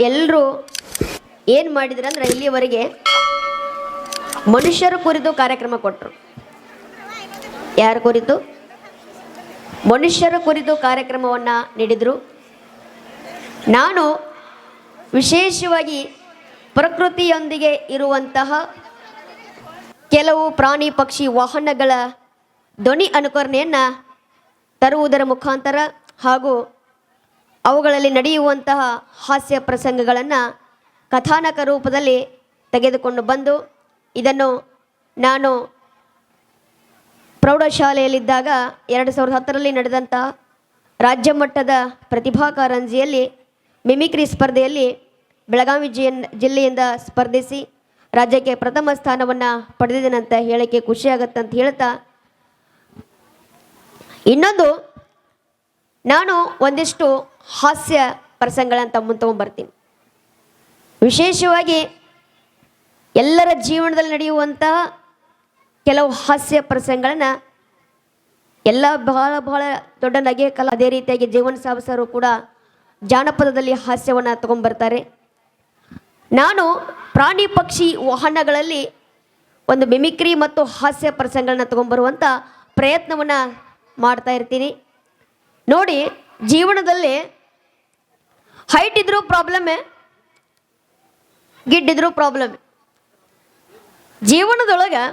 ಎಲ್ಲರೂ ಏನು ಮಾಡಿದ್ರು ಅಂದ್ರೆ ಇಲ್ಲಿಯವರೆಗೆ ಮನುಷ್ಯರ ಕುರಿತು ಕಾರ್ಯಕ್ರಮ ಕೊಟ್ಟರು. ಯಾರ ಕುರಿತು? ಮನುಷ್ಯರ ಕುರಿತು ಕಾರ್ಯಕ್ರಮವನ್ನು ನೀಡಿದರು. ನಾನು ವಿಶೇಷವಾಗಿ ಪ್ರಕೃತಿಯೊಂದಿಗೆ ಇರುವಂತಹ ಕೆಲವು ಪ್ರಾಣಿ ಪಕ್ಷಿ ವಾಹನಗಳ ಧ್ವನಿ ಅನುಕರಣೆಯನ್ನು ತರುವುದರ ಮುಖಾಂತರ ಹಾಗೂ ಅವುಗಳಲ್ಲಿ ನಡೆಯುವಂತಹ ಹಾಸ್ಯ ಪ್ರಸಂಗಗಳನ್ನು ಕಥಾನಕ ರೂಪದಲ್ಲಿ ತೆಗೆದುಕೊಂಡು ಬಂದು ಇದನ್ನು ನಾನು ಪ್ರೌಢಶಾಲೆಯಲ್ಲಿದ್ದಾಗ 2010ರಲ್ಲಿ ನಡೆದಂತಹ ರಾಜ್ಯ ಮಟ್ಟದ ಪ್ರತಿಭಾ ಕಾರಂಜಿಯಲ್ಲಿ ಮಿಮಿಕ್ರಿ ಸ್ಪರ್ಧೆಯಲ್ಲಿ ಬೆಳಗಾವಿ ಜಿಲ್ಲೆಯಿಂದ ಸ್ಪರ್ಧಿಸಿ ರಾಜ್ಯಕ್ಕೆ ಪ್ರಥಮ ಸ್ಥಾನವನ್ನು ಪಡೆದಿದ್ದೇನಂತ ಹೇಳಕ್ಕೆ ಖುಷಿಯಾಗತ್ತಂತ ಹೇಳ್ತಾ, ಇನ್ನೊಂದು ನಾನು ಒಂದಿಷ್ಟು ಹಾಸ್ಯ ಪ್ರಸಂಗಗಳಂತ ಮುಂತಗೊಂಡ್ಬರ್ತೀನಿ. ವಿಶೇಷವಾಗಿ ಎಲ್ಲರ ಜೀವನದಲ್ಲಿ ನಡೆಯುವಂತಹ ಕೆಲವು ಹಾಸ್ಯ ಪ್ರಸಂಗಗಳನ್ನು ಎಲ್ಲ ಬಹಳ ದೊಡ್ಡ ನಗೆ ಕಲಾ, ಅದೇ ರೀತಿಯಾಗಿ ಜೀವನ ಸಾಹಸರು ಕೂಡ ಜಾನಪದದಲ್ಲಿ ಹಾಸ್ಯವನ್ನು ತಗೊಂಡ್ಬರ್ತಾರೆ. ನಾನು ಪ್ರಾಣಿ ಪಕ್ಷಿ ವಾಹನಗಳಲ್ಲಿ ಒಂದು ಮಿಮಿಕ್ರಿ ಮತ್ತು ಹಾಸ್ಯ ಪ್ರಸಂಗಗಳನ್ನ ತಗೊಂಡ್ಬರುವಂಥ ಪ್ರಯತ್ನವನ್ನು ಮಾಡ್ತಾ ಇರ್ತೀನಿ. ನೋಡಿ, ಜೀವನದಲ್ಲಿ ಹೈಟ್ ಇದ್ರೂ ಪ್ರಾಬ್ಲಮ್ಮೇ, ಗಿಡ್ಡಿದ್ರೂ ಪ್ರಾಬ್ಲಮ್. ಜೀವನದೊಳಗೆ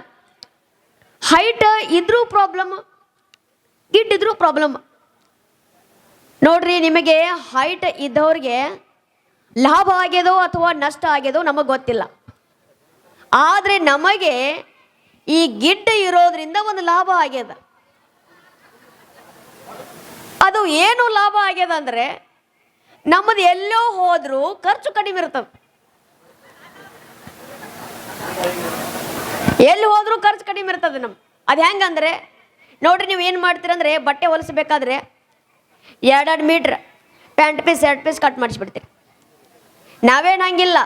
ಹೈಟ್ ಇದ್ರೂ ಪ್ರಾಬ್ಲಮ್, ಗಿಡ್ಡಿದ್ರೂ ಪ್ರಾಬ್ಲಮ್. ನೋಡ್ರಿ, ನಿಮಗೆ ಹೈಟ್ ಇದ್ದವ್ರಿಗೆ ಲಾಭ ಆಗ್ಯದೋ ಅಥವಾ ನಷ್ಟ ಆಗ್ಯದೋ ನಮಗೆ ಗೊತ್ತಿಲ್ಲ. ಆದರೆ ನಮಗೆ ಈ ಗಿಡ್ಡ ಇರೋದ್ರಿಂದ ಒಂದು ಲಾಭ ಆಗ್ಯದ. ಅದು ಏನು ಲಾಭ ಆಗ್ಯದ ಅಂದರೆ, ನಮ್ಮದು ಎಲ್ಲೋ ಹೋದರೂ ಖರ್ಚು ಕಡಿಮೆ ಇರ್ತದೆ. ಎಲ್ಲಿ ಹೋದ್ರೂ ಖರ್ಚು ಕಡಿಮೆ ಇರ್ತದೆ ನಮ್ಗೆ. ಅದು ಹೆಂಗಂದ್ರೆ ನೋಡ್ರಿ, ನೀವು ಏನು ಮಾಡ್ತೀರಂದ್ರೆ ಬಟ್ಟೆ ಹೊಲಿಸ್ಬೇಕಾದ್ರೆ 2 metre pant piece 2 piece cut ಮಾಡಿಸ್ಬಿಡ್ತೀರಿ. ನಾವೇನು ಹಂಗಿಲ್ಲ,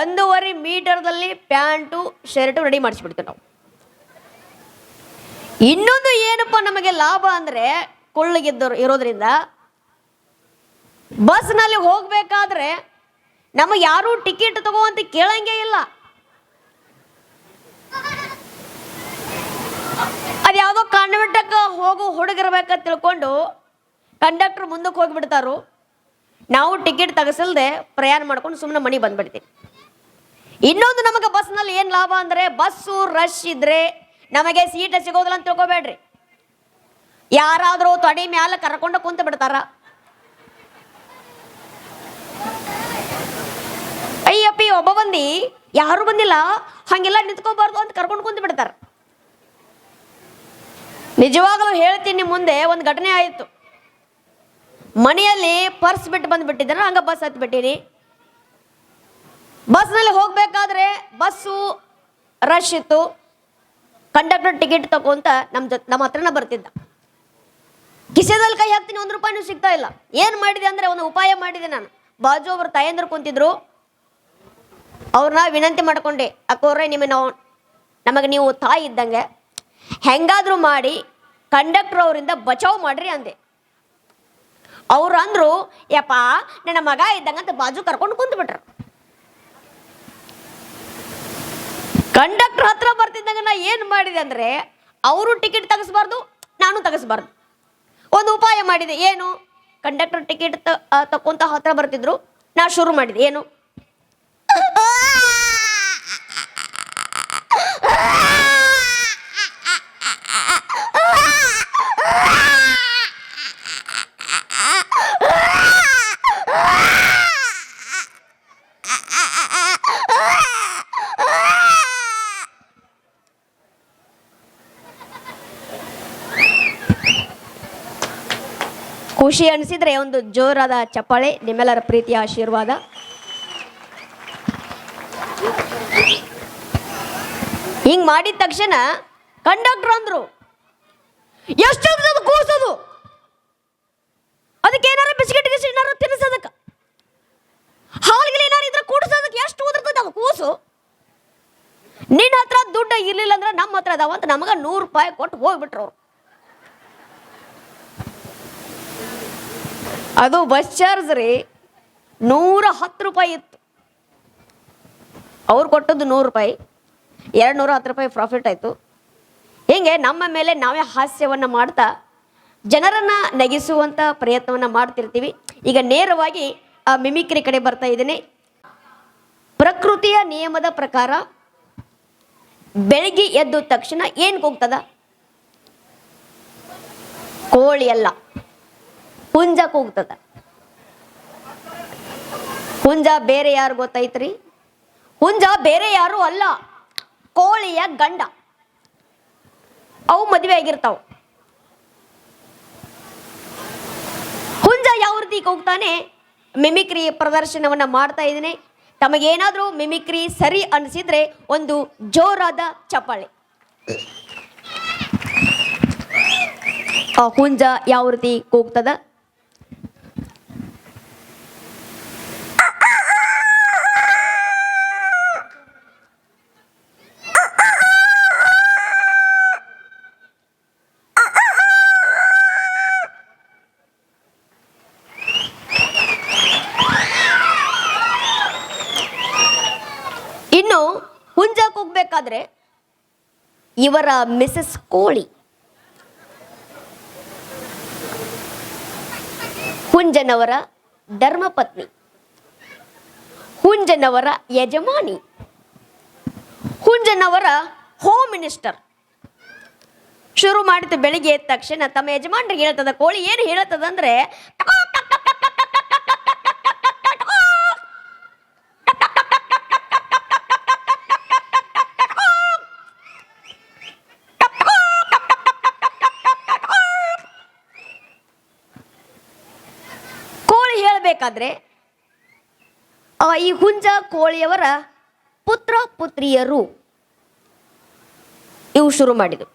1.5 ಮೀಟರ್ದಲ್ಲಿ ಪ್ಯಾಂಟು ಶರ್ಟು ರೆಡಿ ಮಾಡಿಸ್ಬಿಡ್ತೀವಿ ನಾವು. ಇನ್ನೊಂದು ಏನಪ್ಪ ನಮಗೆ ಲಾಭ ಅಂದರೆ, ಕೊಳ್ಳಗಿದ್ದವರು ಇರೋದ್ರಿಂದ ಬಸ್ನಲ್ಲಿ ಹೋಗಬೇಕಾದ್ರೆ ನಮಗೆ ಯಾರೂ ಟಿಕೆಟ್ ತಗೋ ಅಂತ ಕೇಳಂಗೇ ಇಲ್ಲ. ಅದು ಯಾವುದೋ ಕಾನ್ವೆಂಟಕ್ಕೆ ಹೋಗೋ ಹುಡುಗಿರ್ಬೇಕಂತ ತಿಳ್ಕೊಂಡು ಕಂಡಕ್ಟರ್ ಮುಂದಕ್ಕೆ ಹೋಗಿಬಿಡ್ತಾರೋ, ನಾವು ಟಿಕೆಟ್ ತೆಗೆಸಲ್ದೆ ಪ್ರಯಾಣ ಮಾಡ್ಕೊಂಡು ಸುಮ್ಮನೆ ಮನೆಗೆ ಬಂದ್ಬಿಡ್ತೀವಿ. ಇನ್ನೊಂದು ನಮಗೆ ಬಸ್ನಲ್ಲಿ ಏನು ಲಾಭ ಅಂದರೆ, ಬಸ್ಸು ರಶ್ ಇದ್ರೆ ನಮಗೆ ಸೀಟ್ ಸಿಗೋದಿಲ್ಲ ಅಂತ ತಿಳ್ಕೊಬೇಡ್ರಿ. ಯಾರಾದರೂ ತೊಡೆ ಮ್ಯಾಲ ಕರ್ಕೊಂಡು ಕುಂತು ಬಿಡ್ತಾರ. ಅಯ್ಯಪ್ಪಿ ಒಬ್ಬ ಬಂದು ಯಾರು ಬಂದಿಲ್ಲ ಹಂಗೆಲ್ಲ ನಿಂತ್ಕೋಬಾರ್ದು ಅಂತ ಕರ್ಕೊಂಡು ಕುಂತು ಬಿಡ್ತಾರ. ನಿಜವಾಗಲೂ ಹೇಳ್ತೀನಿ, ಮುಂದೆ ಒಂದು ಘಟನೆ ಆಯಿತು. ಮನೆಯಲ್ಲಿ ಪರ್ಸ್ ಬಿಟ್ಟು ಬಂದುಬಿಟ್ಟಿದ್ದಾರೆ, ಹಂಗೆ ಬಸ್ ಹತ್ಬಿಟ್ಟಿನಿ. ಬಸ್ನಲ್ಲಿ ಹೋಗಬೇಕಾದ್ರೆ ಬಸ್ಸು ರಶ್ ಇತ್ತು. ಕಂಡಕ್ಟರ್ ಟಿಕೆಟ್ ತಗೊಂತ ನಮ್ಮ ಹತ್ರನ ಬರ್ತಿದ್ದ. ಕಿಸೆದಲ್ಲಿ ಕೈ ಹಾಕ್ತೀನಿ, 1 ರೂಪಾಯಿನೂ ಸಿಗ್ತಾ ಇಲ್ಲ. ಏನು ಮಾಡಿದೆ ಅಂದರೆ, ಒಂದು ಉಪಾಯ ಮಾಡಿದೆ ನಾನು. ಬಾಜು ಒಬ್ಬರು ತಾಯಂದ್ರು ಕುಂತಿದ್ರು, ಅವ್ರನ್ನ ವಿನಂತಿ ಮಾಡ್ಕೊಂಡೆ, ಅಕ್ಕೋರ್ರೆ ನಮಗೆ ನೀವು ತಾಯಿ ಇದ್ದಂಗೆ, ಹೆಂಗಾದರೂ ಮಾಡಿ ಕಂಡಕ್ಟರ್ ಅವರಿಂದ ಬಚಾವ್ ಮಾಡ್ರಿ ಅಂದೆ. ಅವ್ರು ಅಂದರು, ಯಪ್ಪ ನನ್ನ ಮಗ ಇದ್ದಂಗಂತ ಬಾಜು ಕರ್ಕೊಂಡು ಕುಂತು ಬಿಟ್ರು. ಕಂಡಕ್ಟರ್ ಹತ್ರ ಬರ್ತಿದ್ದಂಗೆ ನಾ ಏನು ಮಾಡಿದೆ ಅಂದರೆ, ಅವರು ಟಿಕೆಟ್ ತೆಗೆಸ್ಬಾರ್ದು, ನಾನು ತೆಗೆಸ್ಬಾರ್ದು. ಒಂದು ಉಪಾಯ ಮಾಡಿದೆ. ಏನು? ಕಂಡಕ್ಟರ್ ಟಿಕೆಟ್ ತಕ್ಕೊಂತ ಹತ್ರ ಬರ್ತಿದ್ರು, ನಾ ಶುರು ಮಾಡಿದೆ. ಏನು? ಖುಷಿ ಅನಿಸಿದ್ರೆ ಒಂದು ಜೋರಾದ ಚಪ್ಪಾಳೆ, ನಿಮ್ಮೆಲ್ಲರ ಪ್ರೀತಿಯ ಆಶೀರ್ವಾದ. ಹಿಂಗ್ ಮಾಡಿದ ತಕ್ಷಣ ಕಂಡಕ್ಟರ್ ಅಂದ್ರು, ಎಷ್ಟು ಕೂರ್ಸೋದು, ಅದಕ್ಕೆ ಏನಾರ ಬಿಸ್ಕೆಟ್ ಏನಾರು ತಿನ್ನಿಸೋದಕ್ಕೆ, ಹಾಲಿಗೆ ಏನಾರು ಇದ್ರೆ ಕೂಡಿಸೋದಕ್ಕೆ ಎಷ್ಟು ಉದುರ್ತದೆ ಅದು ಕೂಸು. ನಿನ್ನ ಹತ್ರ ದುಡ್ಡು ಇರ್ಲಿಲ್ಲ ಅಂದ್ರೆ ನಮ್ಮ ಹತ್ರ ಅದಾವ ಅಂತ ನಮಗ 100 ರೂಪಾಯಿ ಕೊಟ್ಟು ಹೋಗ್ಬಿಟ್ರು ಅವ್ರು. ಅದು ಬಸ್ ಚಾರ್ಜ್ ರೀ 110 ರೂಪಾಯಿ ಇತ್ತು. ಅವ್ರು ಕೊಟ್ಟದ್ದು 100 ರೂಪಾಯಿ, 210 ರೂಪಾಯಿ ಪ್ರಾಫಿಟ್ ಆಯಿತು. ಹೀಗೆ ನಮ್ಮ ಮೇಲೆ ನಾವೇ ಹಾಸ್ಯವನ್ನು ಮಾಡ್ತಾ ಜನರನ್ನು ನಗಿಸುವಂಥ ಪ್ರಯತ್ನವನ್ನು ಮಾಡ್ತಿರ್ತೀವಿ. ಈಗ ನೇರವಾಗಿ ಆ ಮಿಮಿಕ್ರಿ ಕಡೆ ಬರ್ತಾ ಇದ್ದೀನಿ. ಪ್ರಕೃತಿಯ ನಿಯಮದ ಪ್ರಕಾರ ಬೆಳಿಗ್ಗೆ ಎದ್ದ ತಕ್ಷಣ ಏನು ಕೂಗ್ತದ? ಕೋಳಿ ಅಲ್ಲ, ಹುಂಜ ಕೂಗ್ತದ. ಹುಂಜ ಬೇರೆ ಯಾರು ಗೊತ್ತೈತ್ರಿ? ಹುಂಜ ಬೇರೆ ಯಾರು ಅಲ್ಲ, ಕೋಳಿಯ ಗಂಡ. ಅವು ಮದುವೆ ಆಗಿರ್ತಾವ. ಹುಂಜ ಯಾವ ರೀತಿ ಕೂಗ್ತಾನೆ ಮಿಮಿಕ್ರಿ ಪ್ರದರ್ಶನವನ್ನ ಮಾಡ್ತಾ ಇದ್ದೀನಿ. ತಮಗೇನಾದ್ರೂ ಮಿಮಿಕ್ರಿ ಸರಿ ಅನಿಸಿದ್ರೆ ಒಂದು ಜೋರಾದ ಚಪ್ಪಾಳೆ. ಆ ಹುಂಜ ಯಾವ ರೀತಿ ಕೂಗ್ತದ? ಇನ್ನು ಹುಂಜ ಕೂಗ್ಬೇಕಾದ್ರೆ ಇವರ ಮಿಸಸ್ ಕೋಳಿ ಹುಂಜನವರ ಧರ್ಮಪತ್ನಿ, ಹುಂಜನವರ ಯಜಮಾನಿ, ಹುಂಜನವರ ಹೋಮ್ ಮಿನಿಸ್ಟರ್. ಶುರು ಮಾಡಿದ ಬೆಳಿಗ್ಗೆ ಎದ್ದ ತಕ್ಷಣ ತಮ್ಮ ಯಜಮಾನ್ರಿಗೆ ಹೇಳ್ತದ ಕೋಳಿ. ಏನು ಹೇಳ್ತದ ಅಂದ್ರೆ, ಬೇಕಾದ್ರೆ ಈ ಹುಂಜ ಕೋಳಿಯವರ ಪುತ್ರ ಪುತ್ರಿಯರು ಇವು ಶುರು ಮಾಡಿದ್ರು.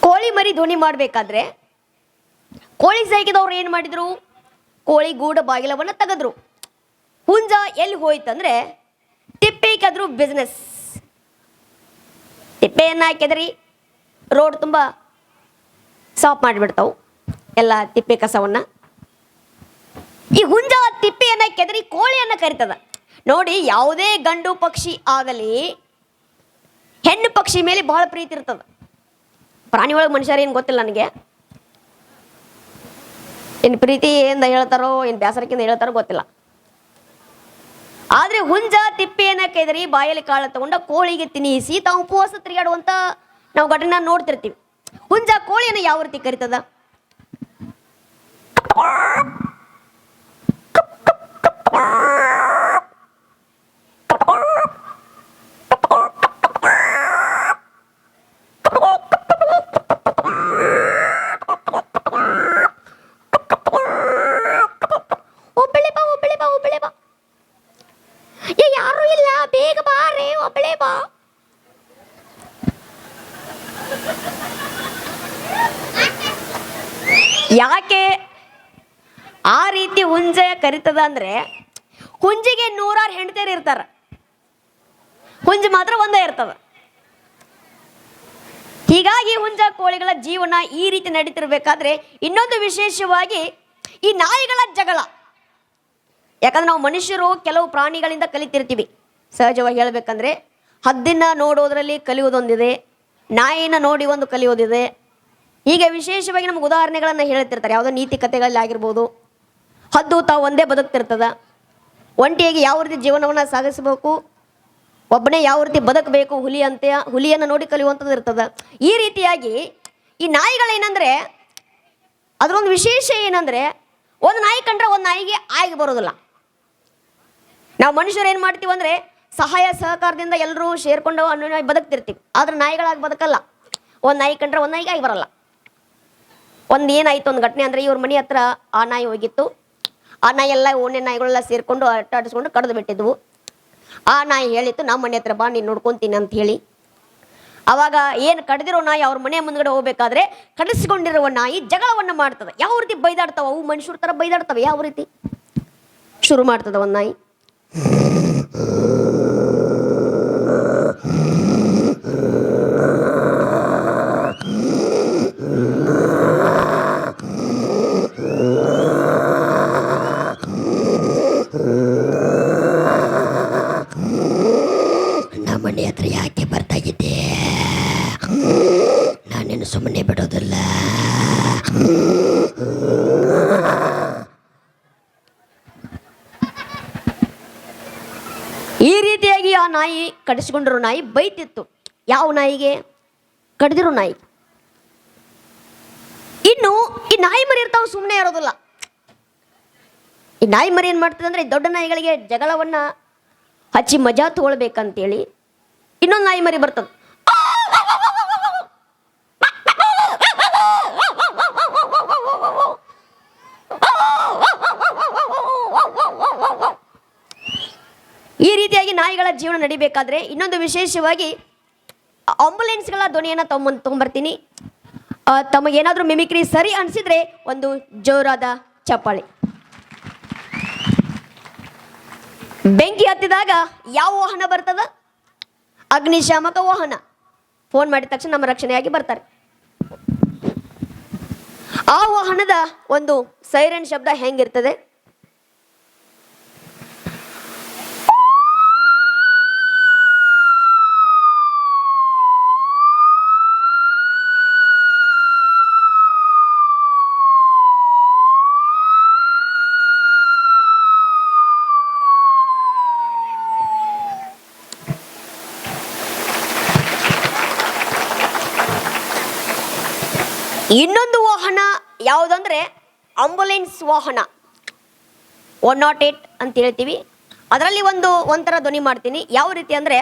ಕೋಳಿ ಮರಿ ಧ್ವನಿ ಮಾಡಬೇಕಾದ್ರೆ ಕೋಳಿ ಸಾಕಿದವ್ರು ಏನು ಮಾಡಿದ್ರು? ಕೋಳಿ ಗೂಡ ಬಾಗಿಲವನ್ನು ತೆಗೆದ್ರು. ಹುಂಜ ಎಲ್ಲಿ ಹೋಯ್ತಂದ್ರೆ ತಿಪ್ಪೆಗೆ ಅದ್ರು ಬಿಸ್ನೆಸ್. ತಿಪ್ಪೆಯನ್ನು ಹಾಕಿದ್ರಿ ರೋಡ್ ತುಂಬ ಸಾಫ್ ಮಾಡಿಬಿಡ್ತಾವು ಎಲ್ಲ ತಿಪ್ಪೆ ಕಸವನ್ನ. ಈ ಹುಂಜ ತಿಪ್ಪೆಯನ್ನು ಕೆದರಿ ಕೋಳಿಯನ್ನು ಕರಿತದ. ನೋಡಿ, ಯಾವುದೇ ಗಂಡು ಪಕ್ಷಿ ಆಗಲಿ ಹೆಣ್ಣು ಪಕ್ಷಿ ಮೇಲೆ ಬಹಳ ಪ್ರೀತಿ ಇರ್ತದ. ಪ್ರಾಣಿ ಒಳಗೆ ಮನುಷ್ಯರೇನು ಗೊತ್ತಿಲ್ಲ ನನಗೆ, ಏನು ಪ್ರೀತಿಯಿಂದ ಹೇಳ್ತಾರೋ ಏನು ಬೇಸರಕ್ಕಿಂದ ಹೇಳ್ತಾರೋ ಗೊತ್ತಿಲ್ಲ. ಆದರೆ ಹುಂಜ ತಿಪ್ಪೆಯನ್ನು ಕೆದರಿ ಬಾಯಲ್ಲಿ ಕಾಳು ತಗೊಂಡ ಕೋಳಿಗೆ ತಿನ್ನಿಸಿ ತಾವು ಉಪವಾಸ ತಿರುಗಾಡುವಂತ ನಾವು ಘಟನೆ ನೋಡ್ತಿರ್ತೀವಿ. ಹುಂಜ ಕೋಳಿಯನ್ನು ಯಾವ ರೀತಿ ಕರಿತದ? ಯಾರು ಇಲ್ಲ, ಬೇಗ ಬಾರೆ, ಒಬ್ಬಳೇ ಬಾ. ಯಾಕೆ ಆ ರೀತಿ ಹುಂಜ ಕರಿತದ ಅಂದ್ರೆ, ಹುಂಜಿಗೆ 100 ಹೆಂಡತಿಯರು ಇರ್ತಾರ, ಹುಂಜ ಮಾತ್ರ ಒಂದೇ ಇರ್ತದ. ಹೀಗಾಗಿ ಹುಂಜ ಕೋಳಿಗಳ ಜೀವನ ಈ ರೀತಿ ನಡೀತಿರ್ಬೇಕಾದ್ರೆ ಇನ್ನೊಂದು ವಿಶೇಷವಾಗಿ ಈ ನಾಯಿಗಳ ಜಗಳ. ಯಾಕಂದ್ರೆ ನಾವು ಮನುಷ್ಯರು ಕೆಲವು ಪ್ರಾಣಿಗಳಿಂದ ಕಲಿತಿರ್ತೀವಿ. ಸಹಜವಾಗಿ ಹೇಳ್ಬೇಕಂದ್ರೆ ಹದ್ದಿನ ನೋಡೋದ್ರಲ್ಲಿ ಕಲಿಯೋದೊಂದಿದೆ, ನಾಯಿನ ನೋಡಿ ಒಂದು ಕಲಿಯೋದಿದೆ. ಹೀಗೆ ವಿಶೇಷವಾಗಿ ನಮ್ಗೆ ಉದಾಹರಣೆಗಳನ್ನು ಹೇಳ್ತಿರ್ತಾರೆ, ಯಾವುದೋ ನೀತಿ ಕಥೆಗಳಲ್ಲಿ ಆಗಿರ್ಬೋದು. ಹದ್ದು ತಾವು ಒಂದೇ ಬದುಕ್ತಿರ್ತದ, ಒಂಟಿಯಾಗಿ ಯಾವ ರೀತಿ ಜೀವನವನ್ನು ಸಾಗಿಸಬೇಕು, ಒಬ್ಬನೇ ಯಾವ ರೀತಿ ಬದುಕಬೇಕು, ಹುಲಿಯನ್ನು ನೋಡಿ ಕಲಿಯುವಂಥದ್ದು ಇರ್ತದ. ಈ ರೀತಿಯಾಗಿ ಈ ನಾಯಿಗಳೇನಂದ್ರೆ ಅದರೊಂದು ವಿಶೇಷ ಏನಂದ್ರೆ, ಒಂದು ನಾಯಿ ಕಂಡ್ರೆ ಒಂದು ನಾಯಿಗೆ ಆಗಿ ಬರೋದಿಲ್ಲ. ನಾವು ಮನುಷ್ಯರು ಏನು ಮಾಡ್ತೀವಿ ಅಂದರೆ ಸಹಾಯ ಸಹಕಾರದಿಂದ ಎಲ್ಲರೂ ಸೇರ್ಕೊಂಡು ಅನ್ಯೋನ್ಯವಾಗಿ ಬದುಕ್ತಿರ್ತೀವಿ. ಆದರೆ ನಾಯಿಗಳಾಗಿ ಬದುಕಲ್ಲ. ಒಂದು ನಾಯಿ ಕಂಡ್ರೆ ಒಂದು ನಾಯಿಗೆ ಆಗಿ ಬರಲ್ಲ. ಒಂದು ಏನಾಯಿತು ಒಂದು ಘಟನೆ ಅಂದರೆ, ಇವ್ರ ಮನೆ ಹತ್ರ ಆ ನಾಯಿ ಹೋಗಿತ್ತು. ಆ ನಾಯಿ ಎಲ್ಲ ಓಣೆ ನಾಯಿಗಳೆಲ್ಲ ಸೇರಿಕೊಂಡು ಆಟಾಡಿಸ್ಕೊಂಡು ಕಡ್ದು ಬಿಟ್ಟಿದ್ವು. ಆ ನಾಯಿ ಹೇಳಿತ್ತು, ನಮ್ಮ ಮನೆ ಹತ್ರ ಬಾ, ನೀನು ನೋಡ್ಕೊತೀನಿ ಅಂತ ಹೇಳಿ. ಅವಾಗ ಏನು ಕಡ್ದಿರೋ ನಾಯಿ ಅವ್ರ ಮನೆ ಮುಂದ್ಗಡೆ ಹೋಗ್ಬೇಕಾದ್ರೆ ಕಡಿಸಿಕೊಂಡಿರುವ ನಾಯಿ ಜಗಳವನ್ನ ಮಾಡ್ತದೆ. ಯಾವ ರೀತಿ ಬೈದಾಡ್ತಾವ ಅವು? ಮನುಷ್ಯರ ತರ ಬೈದಾಡ್ತವೆ. ಯಾವ ರೀತಿ ಶುರು ಮಾಡ್ತದ ಒಂದು ನಾಯಿ? ಮನೆ ಹತ್ರ ಯಾಕೆ ಬರ್ತಾ ಇದ್ದೆ? ನಾನೇನು ಸುಮ್ಮನೆ ಬಿಡೋದಿಲ್ಲ. ಈ ರೀತಿಯಾಗಿ ಆ ನಾಯಿ, ಕಡಿಸಿಕೊಂಡಿರೋ ನಾಯಿ ಬೈತಿತ್ತು. ಯಾವ ನಾಯಿಗೆ? ಕಡ್ದಿರೋ ನಾಯಿ. ಇನ್ನು ಈ ನಾಯಿ ಮರಿ ಇರ್ತಾವ, ಸುಮ್ಮನೆ ಇರೋದಿಲ್ಲ. ಈ ನಾಯಿ ಮರಿ ಏನ್ ಮಾಡ್ತದೆ ಅಂದ್ರೆ ದೊಡ್ಡ ನಾಯಿಗಳಿಗೆ ಜಗಳವನ್ನ ಹಚ್ಚಿ ಮಜಾ ತಗೊಳ್ಬೇಕಂತೇಳಿ ಇನ್ನೊಂದು ನಾಯಿ ಮರಿ ಬರ್ತದೆ. ಈ ರೀತಿಯಾಗಿ ನಾಯಿಗಳ ಜೀವನ ನಡಿಬೇಕಾದ್ರೆ ಇನ್ನೊಂದು ವಿಶೇಷವಾಗಿ ಆಂಬುಲೆನ್ಸ್ಗಳ ಧ್ವನಿಯನ್ನು ತಗೊಂಬರ್ತೀನಿ. ತಮಗೇನಾದ್ರೂ ಮಿಮಿಕ್ರಿ ಸರಿ ಅನಿಸಿದ್ರೆ ಒಂದು ಜೋರಾದ ಚಪ್ಪಾಳೆ. ಬೆಂಕಿ ಹತ್ತಿದಾಗ ಯಾವ ವಾಹನ ಬರ್ತದ? ಅಗ್ನಿಶಾಮಕ ವಾಹನ. ಫೋನ್ ಮಾಡಿದ ತಕ್ಷಣ ನಮ್ಮ ರಕ್ಷಣೆಯಾಗಿ ಬರ್ತಾರೆ. ಆ ವಾಹನದ ಒಂದು ಸೈರನ್ ಶಬ್ದ ಹೆಂಗಿರ್ತದೆ? ಇನ್ನೊಂದು ವಾಹನ ಯಾವುದಂದ್ರೆ ಆಂಬುಲೆನ್ಸ್ ವಾಹನ, 108 ಅಂತ ಹೇಳ್ತೀವಿ. ಅದರಲ್ಲಿ ಒಂಥರ ಧ್ವನಿ ಮಾಡ್ತೀನಿ. ಯಾವ ರೀತಿ ಅಂದ್ರೆ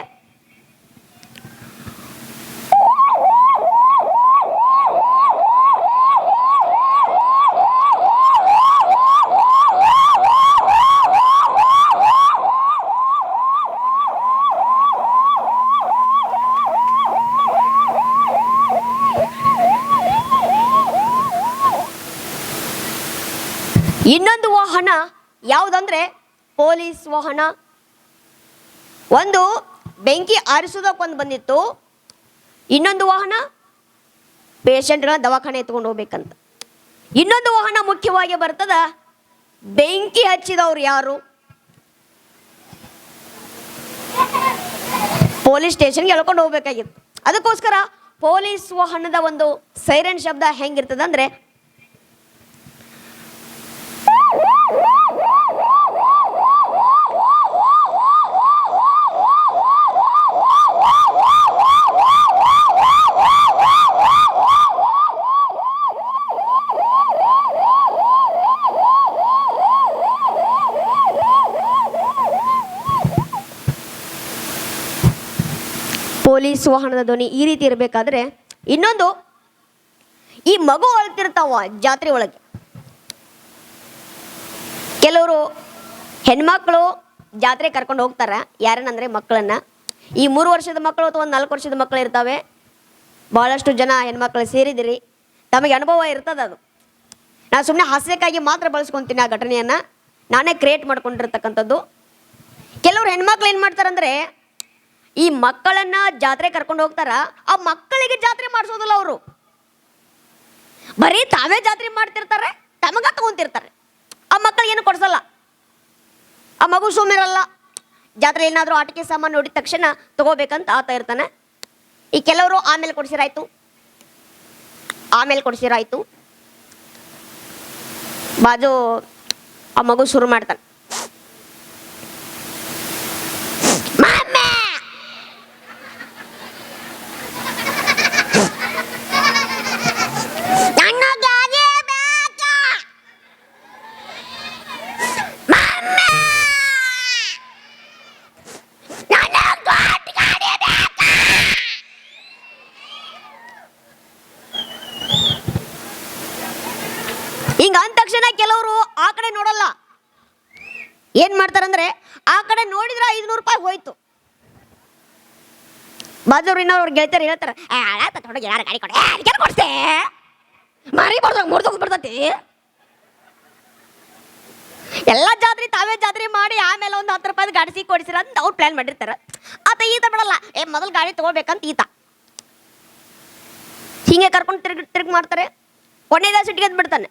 ಇನ್ನೊಂದು ವಾಹನ ಯಾವುದಂದ್ರೆ ಪೊಲೀಸ್ ವಾಹನ. ಒಂದು ಬೆಂಕಿ ಆರಿಸೋದಕ್ಕೊಂದು ಬಂದಿತ್ತು, ಇನ್ನೊಂದು ವಾಹನ ಪೇಷಂಟ್ಗಳ ದವಾಖಾನೆ ಎತ್ಕೊಂಡು ಹೋಗ್ಬೇಕಂತ. ಇನ್ನೊಂದು ವಾಹನ ಮುಖ್ಯವಾಗಿ ಬರ್ತದ, ಬೆಂಕಿ ಹಚ್ಚಿದವ್ರು ಯಾರು? ಪೊಲೀಸ್ ಸ್ಟೇಷನ್ಗೆ ಎಳ್ಕೊಂಡು ಹೋಗ್ಬೇಕಾಗಿತ್ತು. ಅದಕ್ಕೋಸ್ಕರ ಪೊಲೀಸ್ ವಾಹನದ ಒಂದು ಸೈರನ್ ಶಬ್ದ ಹೆಂಗಿರ್ತದ ಅಂದ್ರೆ ಪೊಲೀಸ್ ವಾಹನದ ಧ್ವನಿ ಈ ರೀತಿ ಇರಬೇಕಾದ್ರೆ, ಇನ್ನೊಂದು ಈ ಮಗು ಅಳ್ತಿರ್ತಾವ ಜಾತ್ರೆ ಒಳಗೆ. ಕೆಲವರು ಹೆಣ್ಮಕ್ಳು ಜಾತ್ರೆ ಕರ್ಕೊಂಡು ಹೋಗ್ತಾರ. ಯಾರನ್ನಂದ್ರೆ ಮಕ್ಕಳನ್ನ. ಈ 3 ವರ್ಷದ ಮಕ್ಕಳು ಅಥವಾ 4 ವರ್ಷದ ಮಕ್ಕಳು ಇರ್ತಾವೆ. ಬಹಳಷ್ಟು ಜನ ಹೆಣ್ಮಕ್ಳು ಸೇರಿದಿರಿ, ತಮಗೆ ಅನುಭವ ಇರ್ತದೆ. ಅದು ನಾನು ಸುಮ್ಮನೆ ಹಾಸ್ಯಕ್ಕಾಗಿ ಮಾತ್ರ ಬಳಸ್ಕೊತೀನಿ ಆ ಘಟನೆಯನ್ನ, ನಾನೇ ಕ್ರಿಯೇಟ್ ಮಾಡ್ಕೊಂಡಿರ್ತಕ್ಕಂಥದ್ದು. ಕೆಲವರು ಹೆಣ್ಮಕ್ಳು ಏನು ಮಾಡ್ತಾರಂದ್ರೆ ಈ ಮಕ್ಕಳನ್ನ ಜಾತ್ರೆ ಕರ್ಕೊಂಡು ಹೋಗ್ತಾರ, ಆ ಮಕ್ಕಳಿಗೆ ಜಾತ್ರೆ ಮಾಡಿಸೋದಿಲ್ಲ ಅವರು. ಬರೀ ತಾವೇ ಜಾತ್ರೆ ಮಾಡ್ತಿರ್ತಾರೆ, ತಮಗ ತಗೊಂತಿರ್ತಾರೆ. ಆ ಮಕ್ಕಳಿಗೆ ಏನು ಕೊಡ್ಸಲ್ಲ. ಆ ಮಗು ಸುಮ್ಮಿರಲ್ಲ. ಜಾತ್ರೆ ಏನಾದರೂ ಆಟಿಕೆ ಸಾಮಾನು ನೋಡಿದ ತಕ್ಷಣ ತಗೋಬೇಕಂತ ಆತ ಇರ್ತಾನೆ. ಈ ಕೆಲವರು ಆಮೇಲೆ ಕೊಡ್ಸಿರಾಯ್ತು ಬಾಜು ಆ ಮಗು ಶುರು ಮಾಡ್ತಾನೆ, ಹಿಂಗ ಅಂದ ತಕ್ಷಣ ಕೆಲವರು ಆ ಕಡೆ ನೋಡಲ್ಲ. ಏನ್ ಮಾಡ್ತಾರಂದ್ರೆ ಆ ಕಡೆ ನೋಡಿದ್ರೆ 500 ರೂಪಾಯಿ ಹೋಯ್ತು. ಬಾಜವ್ರು ಇನ್ನೊರು ಗೆಳತಿಯರು ಹೇಳ್ತಾರೆ ಹುಡುಗ ಯಾರು ಗಾಡಿ ಕೊಡ ಅದಕ್ಕೆ ಕೊಡ್ತೆ ಮಾರಿ ಬರ್ದಾಗ ಮುರ್ದೋಗ್ ಬಿಡ್ತತಿ. ಎಲ್ಲ ಜಾತ್ರೆ ತಾವೇ ಜಾತ್ರೆ ಮಾಡಿ ಆಮೇಲೆ ಒಂದು 10 ರೂಪಾಯಿ ಗಾಡಿ ಕೊಡಿಸಿರ ಅಂತ ಅವ್ರು ಪ್ಲಾನ್ ಮಾಡಿರ್ತಾರ. ಆತ ಈತ ಬಿಡಲ್ಲ, ಮೊದಲು ಗಾಡಿ ತಗೋಬೇಕಂತ ಈತ ಹಿಂಗೆ ಕರ್ಕೊಂಡು ತಿರ್ಗಿ ಮಾಡ್ತಾರೆ. ಕೊನೆದ ಸಿಟ್ಟಿಗೆ ಎದ್ದು ಬಿಡ್ತಾನೆ.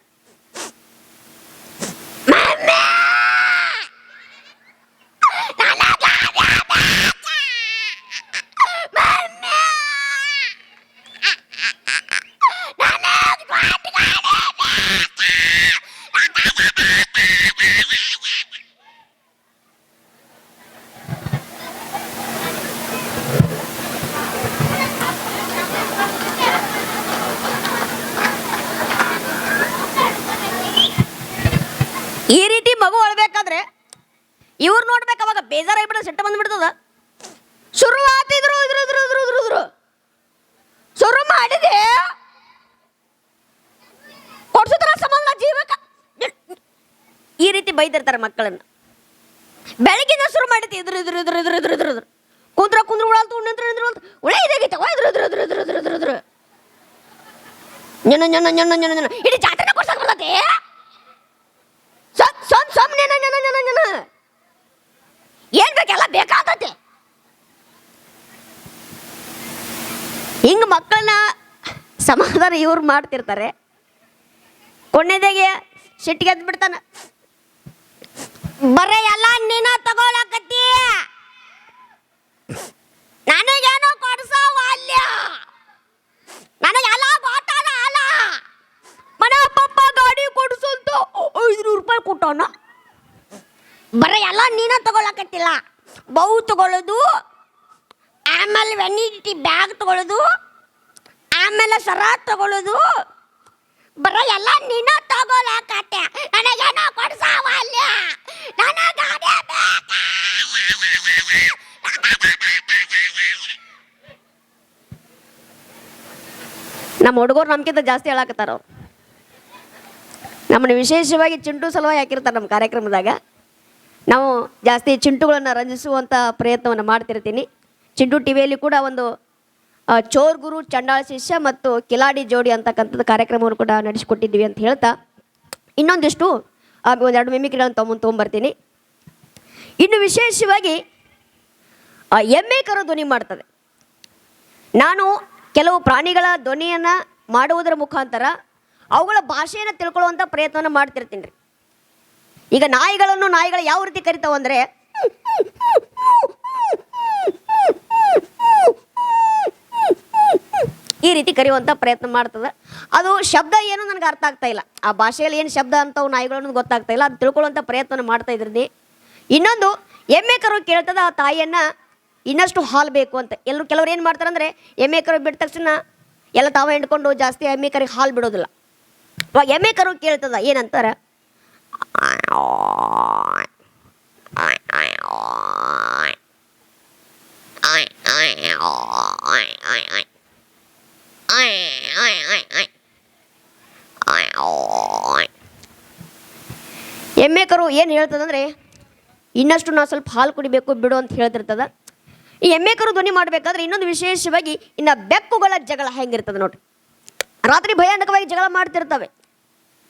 ಈ ರೀತಿ ಮಗು ಅಳ್ಬೇಕಾದ್ರೆ ಇವ್ರು ನೋಡ್ಬೇಕು, ಅವಾಗ ಬೇಜಾರಾಗ್ಬಿಡ ಸಿಟ್ಟು ಬಂದ್ಬಿಡ್ತದ. ಶುರುವಾತಿದ್ರು ಶುರು ಮಾಡಿದೆ ಕೊಡ್ಸುದ್ರ ಸಂಬಂಧ ಜೀವಕ ಈ ರೀತಿ ಬೈದಿರ್ತಾರೆ ಮಕ್ಕಳನ್ನ. ಬೆಳಗಿನ ಶುರು ಮಾಡಿದ್ದೆ ಇದ್ರು ಕುಂದ್ರ ಉಳಾಲ್ತು ಉಳ ಇದಾಗೈತೆ ಇಡೀ ಜಾತ್ರೆ ಕೊಡ್ಸಕ್ ಬರ್ತದೆ. ಏನ್ ಬೇಕೆಲ್ಲ ಬೇಕಾದತೆ. ಹಿಂಗ ಮಕ್ಕಳನ್ನ ಸಮಾಧಾನ ಇವ್ರು ಮಾಡ್ತಿರ್ತಾರೆ. ಕೊನೆದಾಗೆ ಸಿಟ್ಟಿಗೆ ಎದ್ದು ಬಿಡ್ತಾನ. ಬರೀ ಎಲ್ಲ ನೀನ ತಗೊಳಕತ್ತಿ, ನನಗೇನೋ ಕೊಡ್ಸವ ಅಲ್ಲ, ನನಗೆಲ್ಲ ಗೊತ್ತಾದ ಅಲ್ಲ. ಮನೆ ಪಪ್ಪ ಗಾಡಿ ಕೊಡ್ಸಂತ 500 ರೂಪಾಯಿ ಕೊಟ್ಟವನ. ಬರೀ ಎಲ್ಲ ನೀನ ತಗೊಳಕತ್ತಿಲ್ಲ, ಬೌ ತಗೊಳ್ಳೋದು, ಆಮೇಲೆ ವೆನಿಟಿ ಬ್ಯಾಗ್ ತಗೊಳ್ಳೋದು, ಆಮೇಲೆ ಸರ ತಗೊಳ್ಳೋದು, ಬರೀ ಎಲ್ಲ ನೀನ ತಗೊಳಕತ್ತೆ, ನನಗೇನೋ ಕೊಡ್ಸವ ಅಲ್ಲ, ನನಗಾದೆ ಬೇಕಾ. ನಮ್ಮ ಹುಡುಗರು ನಮ್ಗಿಂತ ಜಾಸ್ತಿ ಹೇಳಾಕತ್ತಾರ. ಅವ್ರು ನಮ್ಮನ್ನು ವಿಶೇಷವಾಗಿ ಚಿಂಟು ಸಲುವಾಗಿ ಹಾಕಿರ್ತಾರೆ. ನಮ್ಮ ಕಾರ್ಯಕ್ರಮದಾಗ ನಾವು ಜಾಸ್ತಿ ಚಿಂಟುಗಳನ್ನು ರಂಜಿಸುವಂಥ ಪ್ರಯತ್ನವನ್ನು ಮಾಡ್ತಿರ್ತೀನಿ. ಚಿಂಟು ಟಿವಿಯಲ್ಲಿ ಕೂಡ ಒಂದು ಚೋರ್ ಗುರು ಚಂಡಾಳ ಶಿಷ್ಯ ಮತ್ತು ಕಿಲಾಡಿ ಜೋಡಿ ಅಂತಕ್ಕಂಥದ್ದು ಕಾರ್ಯಕ್ರಮವನ್ನು ಕೂಡ ನಡೆಸಿಕೊಟ್ಟಿದ್ದೀವಿ ಅಂತ ಹೇಳ್ತಾ ಇನ್ನೊಂದಿಷ್ಟು ಒಂದೆರಡು ಮಿಮಿಕ್ರಿಗಳನ್ನು ತೊಗೊಂಬರ್ತೀನಿ. ಇನ್ನು ವಿಶೇಷವಾಗಿ ಎಮ್ಮೆ ಕರು ಧ್ವನಿ ಮಾಡ್ತದೆ. ನಾನು ಕೆಲವು ಪ್ರಾಣಿಗಳ ಧ್ವನಿಯನ್ನು ಮಾಡುವುದರ ಮುಖಾಂತರ ಅವುಗಳ ಭಾಷೆಯನ್ನು ತಿಳ್ಕೊಳ್ಳುವಂಥ ಪ್ರಯತ್ನವನ್ನು ಮಾಡ್ತಿರ್ತೀನಿ ರೀ. ಈಗ ನಾಯಿಗಳು ಯಾವ ರೀತಿ ಕರಿತಾವ ಅಂದರೆ ಈ ರೀತಿ ಕರೆಯುವಂಥ ಪ್ರಯತ್ನ ಮಾಡ್ತದೆ. ಅದು ಶಬ್ದ ಏನು ನನಗೆ ಅರ್ಥ ಆಗ್ತಾ ಇಲ್ಲ, ಆ ಭಾಷೆಯಲ್ಲಿ ಏನು ಶಬ್ದ ಅಂತವು ನಾಯಿಗಳನ್ನು ಗೊತ್ತಾಗ್ತಾ ಇಲ್ಲ. ಅದು ತಿಳ್ಕೊಳ್ಳುವಂಥ ಪ್ರಯತ್ನ ಮಾಡ್ತಾ ಇದ್ರಿ. ಇನ್ನೊಂದು ಎಮ್ಮೆ ಕರು ಕೇಳ್ತದ ಆ ತಾಯಿಯನ್ನು ಇನ್ನಷ್ಟು ಹಾಲು ಬೇಕು ಅಂತ. ಕೆಲವ್ರು ಏನು ಮಾಡ್ತಾರೆ ಅಂದರೆ ಎಮ್ಮೆ ಕರು ಬಿಟ್ಟ ತಕ್ಷಣ ಎಲ್ಲ ತಾವ ಹಿಂಡ್ಕೊಂಡು ಜಾಸ್ತಿ ಎಮ್ಮೆ ಕರಿಗೆ ಹಾಲು ಬಿಡೋದಿಲ್ಲ. ಇವಾಗ ಎಮ್ಮೆ ಕರು ಕೇಳ್ತದ ಏನಂತಾರೆ, ಎಮ್ಮೆ ಕರು ಏನು ಹೇಳ್ತದಂದ್ರೆ ಇನ್ನಷ್ಟು ನಾವು ಸ್ವಲ್ಪ ಹಾಲು ಕುಡಿಬೇಕು ಬಿಡು ಅಂತ ಹೇಳ್ತಿರ್ತದ. ಈ ಎಮ್ಮೆ ಕರು ಧ್ವನಿ ಮಾಡಬೇಕಾದ್ರೆ ಇನ್ನೊಂದು ವಿಶೇಷವಾಗಿ ಇನ್ನು ಬೆಕ್ಕುಗಳ ಜಗಳ ಹೆಂಗಿರ್ತದೆ ನೋಡ್ರಿ. ರಾತ್ರಿ ಭಯಾನಕವಾಗಿ ಜಗಳ ಮಾಡ್ತಿರ್ತವೆ.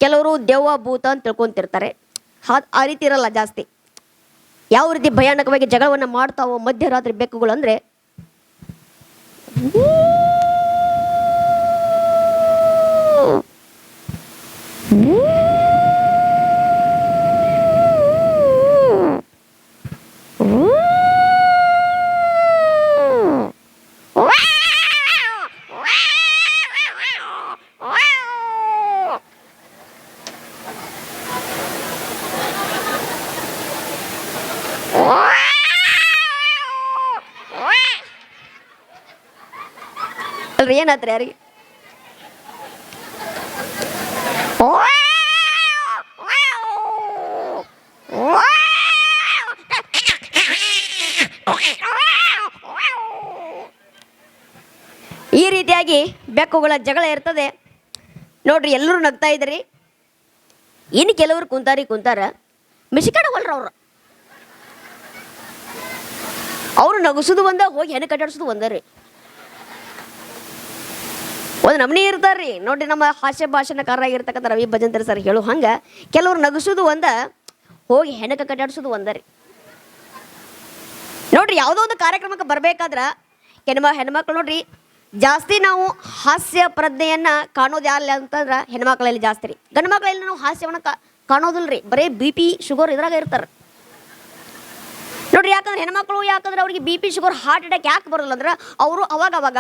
ಕೆಲವರು ದೆವ್ವ ಭೂತ ಅಂತ ತಿಳ್ಕೊತಿರ್ತಾರೆ. ಆ ರೀತಿ ಇರಲ್ಲ ಜಾಸ್ತಿ. ಯಾವ ರೀತಿ ಭಯಾನಕವಾಗಿ ಜಗಳವನ್ನು ಮಾಡ್ತಾವೋ ಮಧ್ಯರಾತ್ರಿ ಬೆಕ್ಕುಗಳು ಅಂದರೆ ಅಲ್ರಿ ಏನಾತ್ರಿ ಯಾರಿಗೆ ಈ ರೀತಿಯಾಗಿ ಬೆಕ್ಕುಗಳ ಜಗಳ ಇರ್ತದೆ ನೋಡ್ರಿ. ಎಲ್ಲರೂ ನಗ್ತಾ ಇದ್ರಿ. ಇನ್ನು ಕೆಲವರು ಕುಂತಾರ ಮಿಸಿಕಾಡವಲ್ರ ಅವರು ನಗಿಸೋದು ಒಂದ, ಹೋಗಿ ಹೆಣ್ಣು ಕಟ್ಟಾಡ್ಸೋದು ಒಂದ ರೀ. ಒಂದು ನಮನಿ ಇರ್ತಾರ್ರಿ ನೋಡ್ರಿ. ನಮ್ಮ ಹಾಸ್ಯ ಭಾಷಣಕಾರರಾಗಿರ್ತಕ್ಕಂಥ ರವಿ ಭಜಂತ್ರಿ ಸರ್ ಹೇಳು ಹಂಗೆ ಕೆಲವ್ರು ನಗಿಸೋದು ಒಂದ, ಹೋಗಿ ಹೆಣಕ ಕಟ್ಟಾಡ್ಸೋದು ಒಂದರಿ. ನೋಡ್ರಿ ಯಾವುದೋ ಒಂದು ಕಾರ್ಯಕ್ರಮಕ್ಕೆ ಬರ್ಬೇಕಾದ್ರೆ ಹೆಣ್ಮಕ್ಳು ನೋಡ್ರಿ ಜಾಸ್ತಿ ನಾವು ಹಾಸ್ಯ ಪ್ರಜ್ಞೆಯನ್ನು ಕಾಣೋದು ಯಾರಲ್ಲ ಅಂತಂದ್ರೆ ಹೆಣ್ಮಕ್ಳಲ್ಲಿ ಜಾಸ್ತಿ ರೀ. ಗಂಡು ಮಕ್ಕಳಲ್ಲಿ ನಾವು ಹಾಸ್ಯವನ್ನು ಕಾಣೋದಿಲ್ಲ ರೀ, ಬರೀ BP ಶುಗರ್ ಇದ್ರಾಗ ಇರ್ತಾರೆ ನೋಡ್ರಿ. ಯಾಕಂದ್ರೆ ಹೆಣ್ಮಕ್ಳು ಯಾಕಂದ್ರೆ ಅವ್ರಿಗೆ BP ಶುಗರ್ ಹಾರ್ಟ್ ಅಟ್ಯಾಕ್ ಯಾಕೆ ಬರೋಲ್ಲ ಅಂದ್ರೆ ಅವರು ಅವಾಗ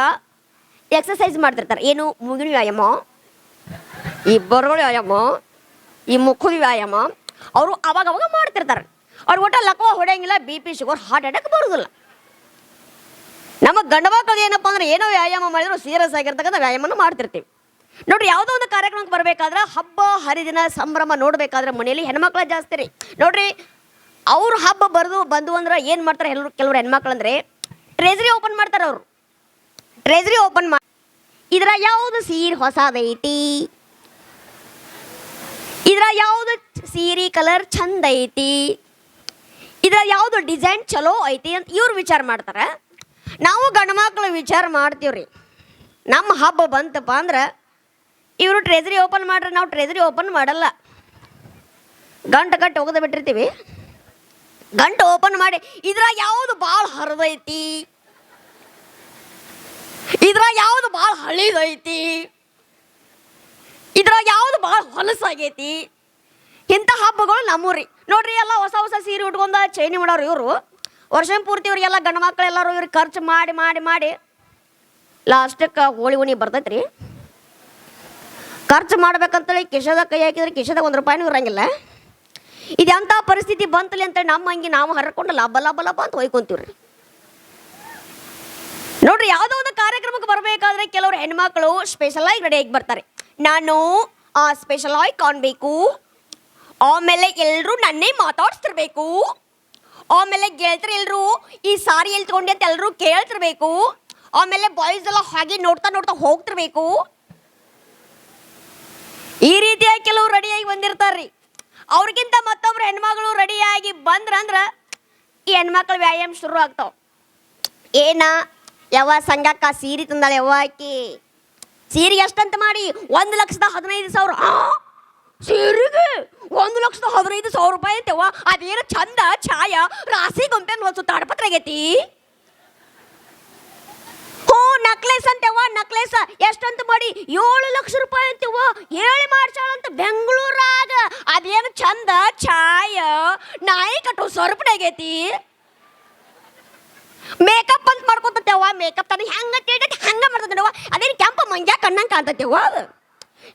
ಎಕ್ಸಸೈಸ್ ಮಾಡ್ತಿರ್ತಾರೆ. ಏನು ಮುಗಿನ ವ್ಯಾಯಾಮ, ಈ ಬರಗಳ ವ್ಯಾಯಾಮ, ಈ ಮುಖದ ವ್ಯಾಯಾಮ ಅವರು ಅವಾಗ ಮಾಡ್ತಿರ್ತಾರೆ. ಅವ್ರು ಒಟ್ಟ ಲಕ್ವ ಹೊಡೆಯಂಗಿಲ್ಲ, BP ಶುಗರ್ ಹಾರ್ಟ್ ಅಟ್ಯಾಕ್ ಬರೋದಿಲ್ಲ. ನಮ್ಮ ಗಂಡು ಮಕ್ಕಳು ಏನಪ್ಪ ಅಂದ್ರೆ ಏನೋ ವ್ಯಾಯಾಮ ಮಾಡಿದ್ರು ಸೀರಿಯಸ್ ಆಗಿರ್ತಕ್ಕಂಥ ವ್ಯಾಯಾಮನ ಮಾಡ್ತಿರ್ತೀವಿ ನೋಡ್ರಿ. ಯಾವುದೋ ಒಂದು ಕಾರ್ಯಕ್ರಮಕ್ಕೆ ಬರಬೇಕಾದ್ರೆ ಹಬ್ಬ ಹರಿದಿನ ಸಂಭ್ರಮ ನೋಡಬೇಕಾದ್ರೆ ಮನೆಯಲ್ಲಿ ಹೆಣ್ಮಕ್ಳ ಜಾಸ್ತಿ ರೀ ನೋಡ್ರಿ. ಅವ್ರು ಹಬ್ಬ ಬಂದು ಅಂದ್ರೆ ಏನು ಮಾಡ್ತಾರೆ ಕೆಲವರು ಹೆಣ್ಮಕ್ಳು ಅಂದರೆ ಟ್ರೆಜರಿ ಓಪನ್ ಮಾಡ್ತಾರೆ. ಅವರು ಟ್ರೆಜರಿ ಓಪನ್ ಮಾಡಿ ಇದ್ರ ಯಾವುದು ಸೀರೆ ಹೊಸದೈತಿ, ಇದ್ರ ಯಾವುದು ಸೀರೆ ಕಲರ್ ಚಂದ ಐತಿ, ಇದ್ರ ಯಾವುದು ಡಿಸೈನ್ ಚಲೋ ಐತಿ ಅಂತ ಇವ್ರು ವಿಚಾರ ಮಾಡ್ತಾರೆ. ನಾವು ಗಂಡು ಮಕ್ಕಳು ವಿಚಾರ ಮಾಡ್ತೀವ್ರಿ. ನಮ್ಮ ಹಬ್ಬ ಬಂತಪ್ಪ ಅಂದ್ರೆ ಇವರು ಟ್ರೆಜರಿ ಓಪನ್ ಮಾಡ್ರೆ ನಾವು ಟ್ರೆಜರಿ ಓಪನ್ ಮಾಡಲ್ಲ, ಗಂಟು ಕಟ್ಟಿ ಹೋಗದ ಬಿಟ್ಟಿರ್ತೀವಿ. ಗಂಟು ಓಪನ್ ಮಾಡಿ ಇದ್ರ ಯಾವುದು ಭಾಳ ಹರಿದೈತಿ, ಇದ್ರ ಯಾವುದು ಭಾಳ ಹಳಿದೈತಿ, ಇದ್ರ ಯಾವುದು ಭಾಳ ಹೊಲಸಾಗೈತಿ. ಇಂಥ ಹಬ್ಬಗಳು ನಮ್ಮೂರಿ ನೋಡ್ರಿ. ಎಲ್ಲ ಹೊಸ ಸೀರೆ ಉಟ್ಕೊಂಡ ಚೈನಿ ಮಾಡೋರು ಇವರು. ವರ್ಷ ಪೂರ್ತಿ ಇವರಿಗೆಲ್ಲ ಗಂಡು ಮಕ್ಕಳೆಲ್ಲರೂ ಇವ್ರಿಗೆ ಖರ್ಚು ಮಾಡಿ ಲಾಸ್ಟಕ್ಕೆ ಹೋಳಿ ಹುಣಿ ಬರ್ತೈತೆ ರೀ. ಖರ್ಚು ಮಾಡ್ಬೇಕಂತೇಳಿ ಕಿಶದ ಕೈ ಹಾಕಿದ್ರೆ ಕಿಶದಾಗ ₹1 ಇರಂಗಿಲ್ಲ. ಇದು ಅಂಥ ಪರಿಸ್ಥಿತಿ ಬಂತಲಿ ಅಂತೇಳಿ ನಮ್ಮ ಹಂಗೆ ನಾವು ಹರ್ಕೊಂಡು ಲಬ್ಬ ಅಂತ ಹೊಯ್ಕೊಂತೀವ್ರಿ ನೋಡ್ರಿ. ಯಾವುದೋ ಒಂದು ಕಾರ್ಯಕ್ರಮಕ್ಕೆ ಬರಬೇಕಾದ್ರೆ ಕೆಲವರು ಹೆಣ್ಮಕ್ಳು ಸ್ಪೆಷಲಾಗಿ ರೆಡಿಯಾಗಿ ಬರ್ತಾರೆ. ನಾನು ಸ್ಪೆಷಲಾಗಿ ಕಾಣಬೇಕು, ಆಮೇಲೆ ಎಲ್ಲರೂ ನನ್ನೇ ಮಾತಾಡ್ತಿರ್ಬೇಕು, ಆಮೇಲೆ ಗೆಳತರು ಎಲ್ಲರೂ ಈ ಸಾರಿ ಎಲ್ಲಿ ತಗೊಂಡೆ ಅಂತ ಎಲ್ಲರೂ ಕೇಳ್ತಿರ್ಬೇಕು, ಆಮೇಲೆ ಬಾಯ್ಸ್ ಎಲ್ಲ ಹಾಗೆ ನೋಡ್ತಾ ಹೋಗ್ತಿರ್ಬೇಕು. ಈ ರೀತಿಯಾಗಿ ಕೆಲವರು ರೆಡಿಯಾಗಿ ಬಂದಿರ್ತಾರ್ರಿ. ಅವ್ರಿಗಿಂತ ಮತ್ತೊಬ್ರು ಹೆಣ್ಮಗಳು ರೆಡಿಯಾಗಿ ಬಂದ್ರಂದ್ರೆ ಈ ಹೆಣ್ಮಕ್ಳು ವ್ಯಾಯಾಮ ಶುರು ಆಗ್ತಾವ. ಏನ ಯಾವ ಸಂಘಕ್ಕ ಸೀರೆ ತಂದಾಳೆ ಯಾವ ಆಕಿ, ಸೀರೆಗೆ ಎಷ್ಟಂತ ಮಾಡಿ ₹1,15,000. ಸೀರೆಗೆ ₹1,15,000 ಅಂತೇವ. ಅದೇನು ಚಂದ ಛಾಯ ರಾಸಿ ಗೊಂಪೆಂಗ್ ಒಂದು ತಾಡಪತ್ರ ಆಗೈತಿ. ನಕ್ಲೇಸ್ ಅಂತೇವ, ನಕ್ಲೇಸ್ ಎಷ್ಟಂತ ಮಾಡಿ ₹7,00,000 ಅಂತೇವ. ಹೇಳಿ ಮಾಡ್ಸಾಳಂತ ಬೆಂಗಳೂರಾಗ. ಅದೇನು ಚಂದ ಛಾಯ ನಾಯಿ ಕಟ್ಟು ಆಗೈತಿ. ಮೇಕಪ್ ಅಂತ ಮಾಡ್ಕೊತೇವ, ಮೇಕಪ್ ತಾನು ಹೆಂಗ ಮಾಡ್ತೇವ. ಅದೇನು ಕೆಂಪ ಮಂಗ್ಯಾ ಕಣ್ಣಂಗೆ ಕಾಣ್ತೇವ. ಅದು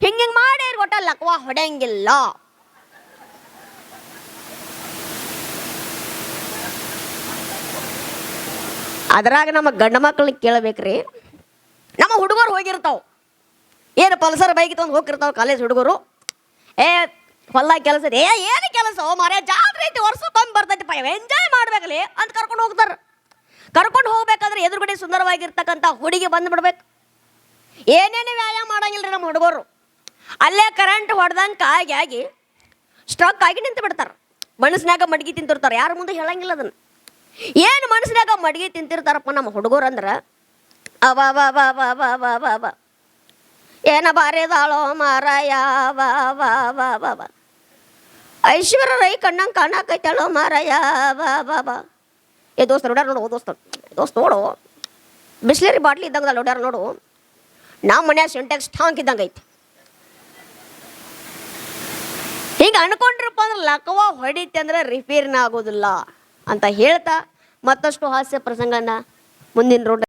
ಹಿಂಗೆ ಮಾಡಿ ಒಟ್ಟ ಲಕ್ವ ಹೊಡೆಯಂಗಿಲ್ಲ. ಅದ್ರಾಗ ನಮ್ಮ ಗಂಡು ಮಕ್ಕಳನ್ನ ಕೇಳಬೇಕ್ರಿ. ನಮ್ಮ ಹುಡುಗರು ಹೋಗಿರ್ತಾವ, ಏನು ಪಲ್ಸರ್ ಬೈಕ್ ತೊಗೊಂಡು ಹೋಗಿರ್ತಾವ ಕಾಲೇಜ್ ಹುಡುಗರು. ಹೊಲ್ದಾಗ ಕೆಲಸ ಏನು ಕೆಲಸ ಮಾರೇ ಜಾತ್ರೆ ಐತಿ, ವರ್ಷಕ್ಕೊಮ್ಮೆ ಬರ್ತೈತಿಪ್ಪ, ಎಂಜಾಯ್ ಮಾಡ್ಬೇಕಲ್ಲಿ ಅಂತ ಕರ್ಕೊಂಡು ಹೋಗ್ತಾರೆ. ಕರ್ಕೊಂಡು ಹೋಗ್ಬೇಕಾದ್ರೆ ಎದುರುಗಡೆ ಸುಂದರವಾಗಿರ್ತಕ್ಕಂಥ ಹುಡುಗಿ ಬಂದುಬಿಡ್ಬೇಕು. ಏನೇನು ವ್ಯಾಯಾಮ ಮಾಡಂಗಿಲ್ಲ ರೀ ನಮ್ಮ ಹುಡುಗರು. ಅಲ್ಲೇ ಕರೆಂಟ್ ಹೊಡೆದಂಗೆ ಆಗಿ ಸ್ಟ್ರಕ್ ಆಗಿ ನಿಂತು ಬಿಡ್ತಾರೆ. ಮನಸ್ಸಿನಾಗ ಮಡ್ಗಿ ತಿಂತಿರ್ತಾರೆ, ಯಾರ ಮುಂದೆ ಹೇಳಂಗಿಲ್ಲ ಅದನ್ನು. ಏನು ಮನಸ್ಸಿನಾಗ ಮಡ್ಗಿ ತಿಂತಿರ್ತಾರಪ್ಪ ನಮ್ಮ ಹುಡುಗರು ಅಂದ್ರೆ ಅವ ಏನ ಬಾರಿದಾಳೋ ಮಾರಾಯ ಐಶ್ವರ್ಯ ರೈ ಕಣ್ಣಂಗೆ ಕಾಣಕೈತಾಳೋ ಮಾರಾಯ ಏ ದೋಸ್ತ ನೋಡ್ಯಾರ ನೋಡು, ದೋಸ್ತ ನೋಡು, ಬಿಸ್ಲೇರಿ ಬಾಟ್ಲಿ ಇದ್ದಂಗೆ ನೋಡ್ಯಾರ ನೋಡು. ನಮ್ಮ ಮನ್ಯಾಗ ಸಿಂಟ್ಯಾಕ್ಸ್ ಠಾಂಕ್ ಇದ್ದಂಗೆ ಐತಿ. ಹಿಂಗೆ ಅನ್ಕೊಂಡ್ರಪ್ಪ ಅಂದ್ರೆ ಲಕ್ವ ಹೊಡಿತಿ ಅಂದ್ರೆ ರಿಪೇರಿನ ಆಗೋದಿಲ್ಲ ಅಂತ ಹೇಳ್ತಾ ಮತ್ತಷ್ಟು ಹಾಸ್ಯ ಪ್ರಸಂಗನ ಮುಂದಿನ ರೋಡ್